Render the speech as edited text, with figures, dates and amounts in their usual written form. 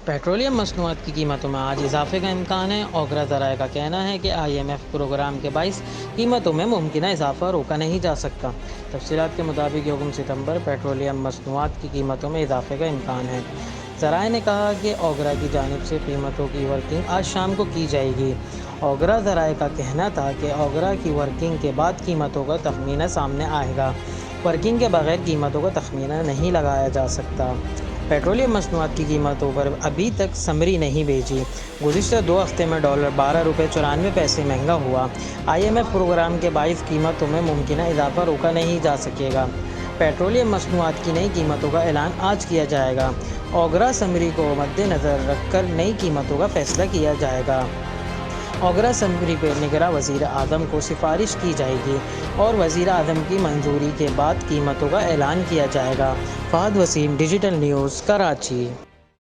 Petroleum मसनूआत की कीमतों में आज इजाफे का इम्कान है। ओगरा ज़राए का कहना है कि IMF प्रोग्राम के बाइस कीमतों में मुमकिन इजाफा रोका नहीं जा सकता। तफसीलात के मुताबिक यौम सितंबर पेट्रोलियम मसनूआत की कीमतों में इजाफे का इम्कान है। ज़राए ने कहा कि ओगरा की जानिब से कीमतों की वर्किंग आज शाम को की जाएगी। ओगरा ज़राए का कहना था कि ओगरा की वर्किंग के बाद कीमतों का तखमीना सामने आएगा। वर्किंग के बगैर कीमतों का तखमीना नहीं लगाया जा सकता। पेट्रोलियम मसनूआत की कीमतों पर अभी तक समरी नहीं भेजी। गुज़िश्ता 2 हफ्ते में डॉलर 12 रुपये 94 पैसे महंगा हुआ। IMF प्रोग्राम के बाइस कीमतों में मुमकिन इजाफा रोका नहीं जा सकेगा। पेट्रोलियम मसनूआत की नई कीमतों का ऐलान आज किया जाएगा। ओगरा समरी को मद्देनज़र रखकर नई कीमतों का फैसला किया जाएगा। ओगरा समरी पर निगरां वज़ीर आज़म को सिफारिश की जाएगी और वज़ीर आज़म की मंजूरी के बाद कीमतों का ऐलान किया जाएगा। Fahad Waseem, digital news, Karachi.